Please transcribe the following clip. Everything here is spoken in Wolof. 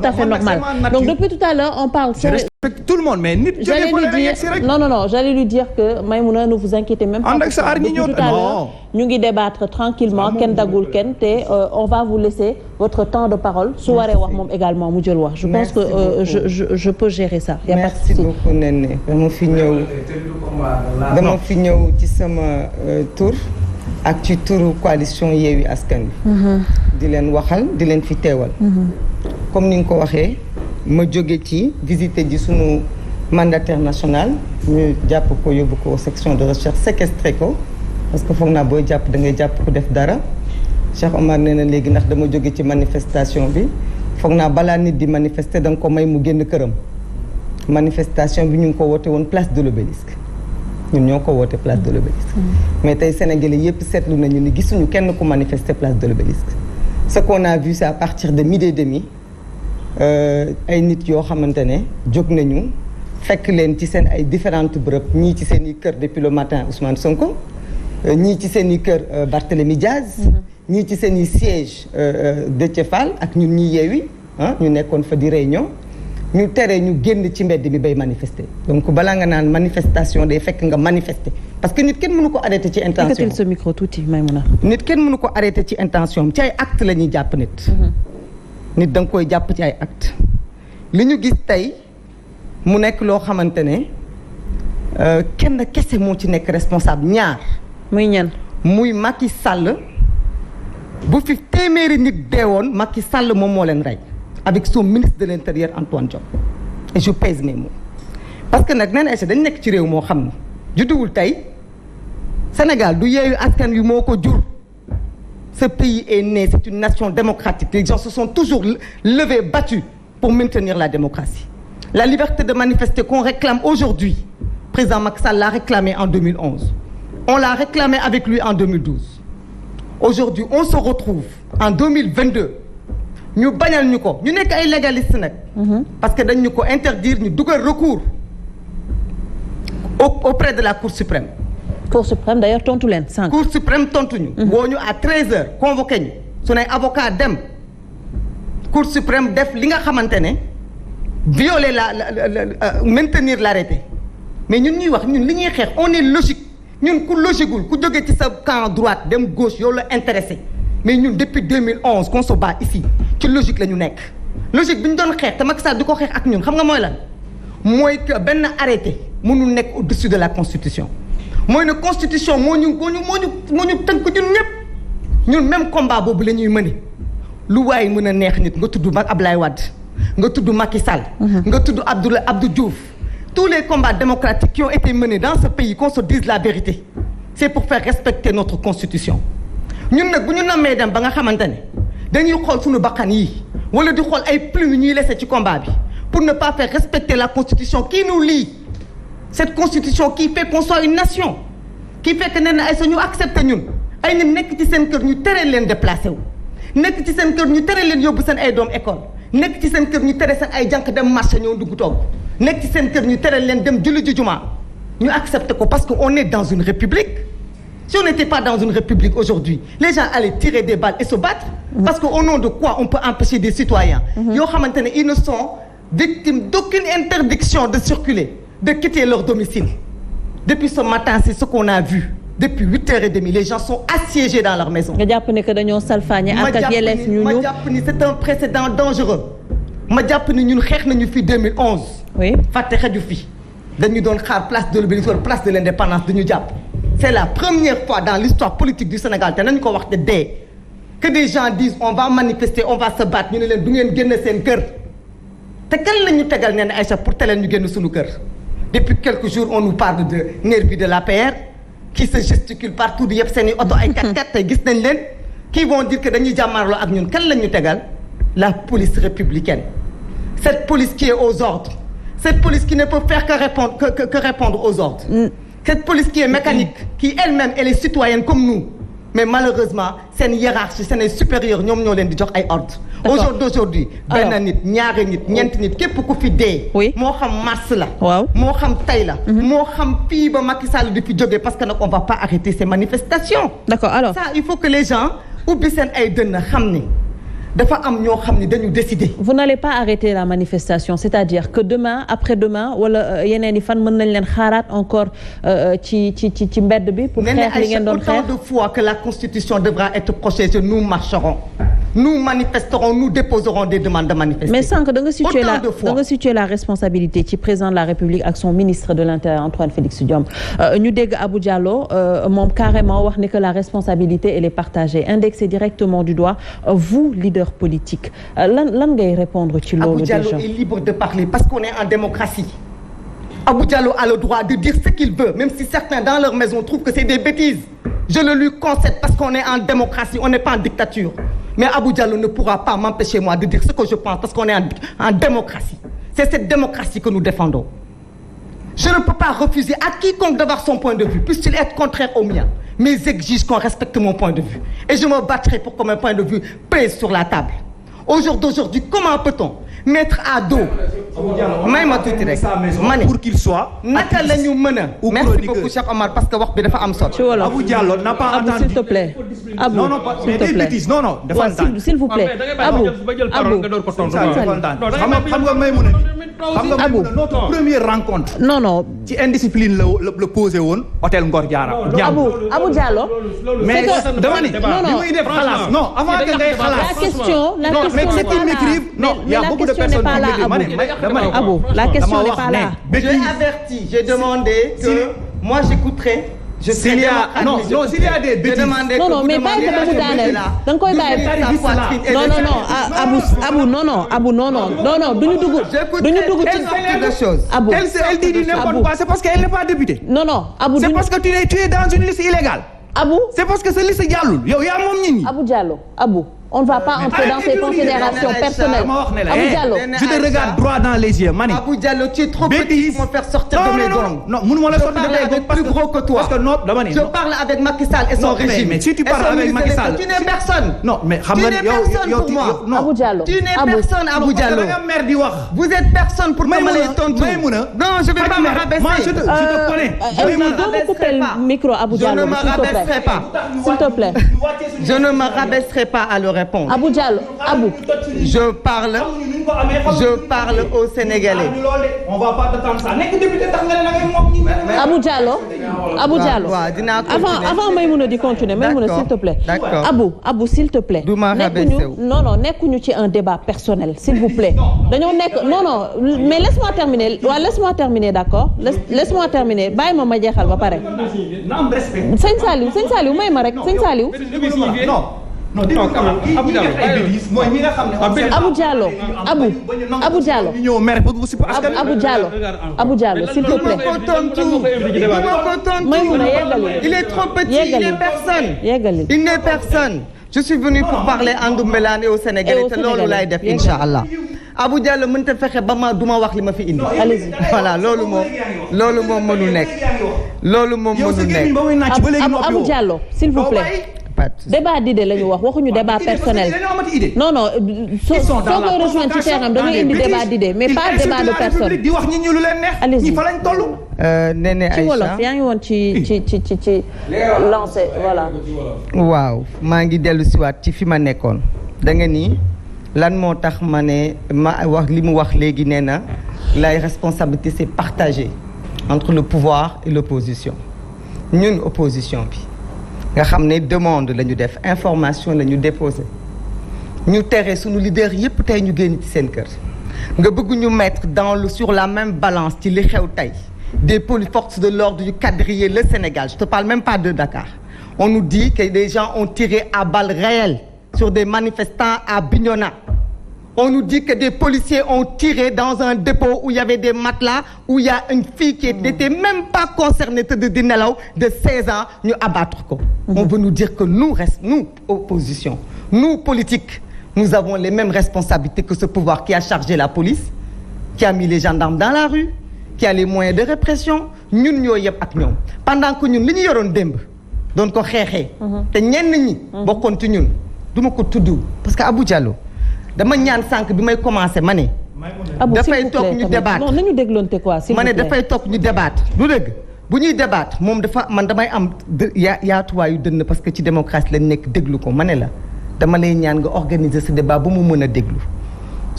tout à fait normal. Donc depuis tout à l'heure on parle. Je respecte tout le monde mais nit. J'allais lui dire que Maïmouna ne vous inquiétez même pas. Depuis tout à l'heure ñu ngi débattre tranquillement kenn dagul kenn te on va vous laisser votre temps de parole su waree wax moom également mu jël wax. Je pense que je peux gérer ça. Y a pas de souci. Merci beaucoup Néné dama fi ñëw ci sama tour ak ci turu coalition Yewwi Askan Wi. di leen waxal di leen fi teewal. comme ni nga ko waxee ma jóge ci visiter ji sunu mandataire national ñu jàpp ko yóbbu ko section de recherche séquestré ko parce que foog naa booy jàpp da ngay jàpp ko def dara Cheikh Omar nee na léegi ndax dama jóge ci manifestation bi foog naa balaa nit di manifester da nga ko may mu génn këram manifestation bi ñu ngi ko woote woon place de l'Obélisque ñun ñoo ko woote place de l'Obélisque mais tey Sénégalais yëpp seetlu nañu ni gisuñu kenn ku manifester place de l'Obélisque ce qu'on a vu c'est à partir de 12h30 ay nit yoo xamante ne jóg nañu fekk leen ci seen ay différentes bërëb ñii ci seen i kër depuis le matin Ousmane Sonko ñii ci seen i kër Barthélémy Diaz ñii ci seen i siège Déthié Fall ak ñun ñi Yewwi ñu nekkoon fa di réunion ñu tere ñu génn ci mbedd mi bay manifester donc balaa nga naan manifestation day fekk nga manifester parce que nit kenn mënu ko arrêter ci intention. Yëkkatil sa micro tuuti Maïmouna. nit kenn mënu ko arrêter ci intention ci ay acte la ñuy jàpp nit. nit da nga koy jàpp ci ay acte li ñu gis tey mu nekk loo xamante ne kenn kese moo ci nekk responsable ñaar. muy ñan. muy Macky Sall bu fi téeméeri nit deewoon Macky Sall moom moo leen rey. avec son ministre de l'Intérieur Antoine Diome et je pèse mes mots parce que nag nee na dañ nekk ci réew moo xam ne judduwul tey Sénégal du Yewwi Askan Wi moo ko jur ce pays est né c'est une nation démocratique les gens se sont toujours levés battus pour maintenir la démocratie la liberté de manifester qu'on réclame aujourd'hui président Macky Sall l'a réclamé en 2011 on l'a réclamé avec lui en 2012 aujourd'hui on se retrouve en 2022 ñu bañal ñu ko ñu nekk ay légaliste nag. parce que dañ ñu ko interdire ñu dugal recours auprès de la Cour suprême. Cour suprême d'ailleurs tontu leen sànq. Cour suprême tontu ñu. woo ñu à 13h convoqué ñu. su ne avocat dem Cour suprême def li nga xamante ne violer maintenir l'arrêté mais ñun ñuy wax ñun li ñuy xeex on est logique ñun ku logiqueul ku jóge ci sa camp droite dem gauche yow la intéressé. mais ñun depuis 2011 qu'on se bat ici ci logique la ñu nekk logique bi ñu doon xeex te Macky Sall di ko xeex ak ñun xam nga mooy lan mooy que benn arrêté mënul nekk au-dessus de la constitution mooy ne constitution moo ñu tënk ñun ñëpp ñun même combat boobu la ñuy mëne lu waaye mën a neex nit nga tudd Ablaye Wade nga tudd Macky Sall nga tudd Abdou Diouf tous les combats démocratiques qui ont été menés dans ce pays qu'on se dise la vérité c'est pour faire respecter notre constitution ñun nag bu ñu nammee dem ba nga xamante ne dañuy xool suñu bakkan yi wala di xool ay plumes ñuy laisser ci combat bi pour ne pas faire respecter la constitution qui nous lie cette constitution qui fait qu'on soit une nation qui fait que nee na ay sa ñu accepter ñun ay nit nekk ci seen kër ñu tere leen déplacé wu nekk ci seen kër ñu tere leen yóbbu seen ay doom école nekk ci seen kër ñu tere seen ay jànk dem marché ñëw dugg toog nekk ci seen kër ñu tere leen dem julli ji jumaa ñu accepter ko parce que on est dans une république. Si on n'était pas dans une république aujourd'hui, les gens allaient tirer des balles et se battre. Parce qu'au nom de quoi on peut empêcher des citoyens yoo xamante ne ils ne sont victimes d'aucune interdiction de circuler, de quitter leur domicile. Depuis ce matin, c'est ce qu'on a vu. Depuis 8h30, les gens sont assiégés dans leur maison. nga jàpp ne que dañoo salfaañe ak yelleef ñu ma jàpp ni c'est un précédent dangereux. ma jàpp ni ñun xeex nañu fi 2011. oui fàtte xaju fi dañu doon xaar place de l'Obélisque wala place de l'Indépendance dañu jàpp. C'est la première fois dans l'histoire politique du Sénégal te nañu ko wax te dee que des gens disent on va manifester on va se battre ñu ne leen du ngeen génn seen kër te kan la ñu tegal nee na Aïcha pour teleen ñu génn suñu kër depuis quelques jours on nous parle de nervis de l'APR qui se gesticulent partout di yëpp seen i oto ay 4x4 tey gis nañ leen qui vont dire que dañuy jàmmaarloo ak ñun kan la ñu tegal la police républicaine cette police qui est aux ordres cette police qui ne peut faire que répondre aux ordres cette police qui est mécanique qui elle-même elle est citoyenne comme nous mais malheureusement seen hiérarchie seen ay supérieurs ñoom ñoo leen di jox ay ordres aujourd'hui benn nit ñaari nit ñeenti nit képp ku fi dee moo xam mars la moo xam tey la moo xam fii ba Macky Sall di fi jógee parce que nag on va pas arrêter ces manifestations d'accord alors ça il faut que les gens ubbi seen ay dënn xam ni dafa am ñoo xam ne dañu décider. Vous n'allez pas arrêter la manifestation, c'est-à-dire que demain après-demain wala yeneen i fan mën nañ leen xaaraat encore ci mbedd bi. pour xeex li ngeen doon xeex autant de fois que la constitution devra être protégée nous marcherons. Nous manifesterons, nous déposerons des demandes de manifester. Mais sànq da nga situer la responsabilité ci président de la République ak son ministre de l'Intérieur Antoine Félix Diome ñu dégg Abou Diallo moom carrément wax ni que la responsabilité elle est partagée indexée directement du doigt vous leader politique lan ngay répondre ci loolu déjà. Abou Diallo est libre de parler parce qu'on est en démocratie. Abou Diallo a le droit de dire ce qu'il veut même si certains dans leur maison trouvent que c'est des bêtises. Je le lui concède parce qu'on est en démocratie, on n'est pas en dictature. Mais Abou Diallo ne pourra pas m'empêcher moi de dire ce que je pense parce qu'on est en démocratie. C'est cette démocratie que nous défendons. Je ne peux pas refuser à quiconque d'avoir son point de vue, puisse-t-il être contraire au mien. Mais j'exige qu'on respecte mon point de vue. Et je me battrai pour que mon point de vue pèse sur la table. Aujourd'hui, comment peut-on mettre à dos may ma tuuti rek ma ne pour qu'il soit naka la ñu mën a merci beaucoup Cheikh Omar parce que wax bi dafa am solo. Abou Diallo n'a pas entendu s'il te plaît Abou non non s'il te plaît non s'il vous plaît Abou xam nga may mun a Abou notre première rencontre non ci indiscipline la posé woon hôtel Ngor Diara Abou Diallo mais dama ni bi muy def xalaas non avant que ngay xalaas la question mais c'est qui m'écrive non il y a beaucoup de personnes Abou, la question n'est pas là. J'ai averti, j'ai demandé que moi j'écouterai. S'il y a des bêtises. Non, mais bàyyi ko ba mu daaneel. Da nga koy bàyyi. Abou non duñu dugg ci Abou. Elle dit n'importe quoi, c'est parce qu'elle n'est pas députée. Non, Abou. C'est parce que tu es dans une liste illégale. Abou. C'est parce que sa liste jàllul. Yow yaa moom nit ñi. Abou Diallo, Abou. On ne va pas entrer dans ces considérations personnelles. Abou Diallo. Je te regarde droit dans les yeux, Mani. Abou Diallo, tu es trop petit pour me faire sortir de mes gonds. Non, mënuma la sortir de mes gonds plus gros que toi. Parce que non, dama ni. Je parle avec Macky Sall et son régime. Mais si tu parles avec Macky Sall, tu n'es personne. Non, mais xam nga yow pour moi. Abou Diallo. Tu n'es personne, Abou Diallo. Vous êtes personne pour me les tontu. Non, je vais pas me rabaisser. Moi, je te connais. Je ne me couper le micro, Abou Diallo. Je ne me rabaisserai pas. S'il te plaît. Je ne me rabaisserai pas à le répondre. Abou Diallo. Abou. Je parle aux Sénégalais. On va pas t'attendre ça. Abou Diallo. Avant Maïmouna di continuer. Maïmouna s'il te plaît. Abou s'il te plaît. Nekkuñu ci un débat personnel s'il vous plaît. Dañoo nekk non mais laisse-moi terminer d'accord. Laisse-moi terminer. Bàyyi ma jeexal ba pare. Sëñ Saliou may ma rek sëñ Saliou. Non, Abou Diallo. Abou Diallo, s'il te plaît. Il est trop petit, il n'est personne. Je suis venu pour parler en Ndoumbelane et au Sénégal te loolu lay def inchallah. Abou Diallo mënta fexe ba ma duma wax li ma fi indi. Voilà, loolu moom mënul nekk. Abou Diallo, s'il vous plaît. Débat d'idée la ñu waxuñu débat personnel. Non soo koy rejoindre ci terrain da ngay indi débat d'idée mais pas débat de personne. di wax ñi ñu lu leen neex. allez-y ñi fa lañ toll. Néné Aïcha ci wolof yaa ngi woon ci lancé voilà. waaw maa ngi dellu siwaat ci fi ma nekkoon da nga ni lan moo tax ma ne ma wax li mu wax léegi nee na la responsabilité c'est partagée entre le pouvoir et l'opposition ñun opposition bi. nga xam ne demande la ñu def information la ñu déposé ñu tere suñu leader yépp tey ñu génn ci seen kër nga bëgg ñu mettre sur la même balance ci li xew tey des forces de l'ordre yu quadriller le Sénégal je te parle même pas de Dakar on nous dit que des gens ont tiré à balles réelles sur des manifestants à Bignona on nous dit que des policiers ont tiré dans un dépôt où il y avait des matelas où il y a une fille qui n'était même pas concernée de nelaw de 16 ans ñu abattre ko. On veut nous dire que nous opposition nous politiques nous avons les mêmes responsabilités que ce pouvoir qui a chargé la police qui a mis les gendarmes dans la rue qui a les moyens de répression ñun ñoo yëpp ak ñoom pendant que ñun li ñu yoroon démb doon ko xeexee. te ñenn ñi. bokkoon ci ñun duma ko tudd parce que Abou Diallo. dama ñaan sànq bi may commencé ma ne. dafay toog ñu débattre non nañu dégloonte quoi s'il vous plaît ma ne dafay toog ñu débattre du dëgg bu ñuy débattre moom dafa man damay am yaatuwaayu dënn parce que ci démocratie lañ nekk déglu ko ma ne la dama lay ñaan nga organiser ce débat ba mu mën a déglu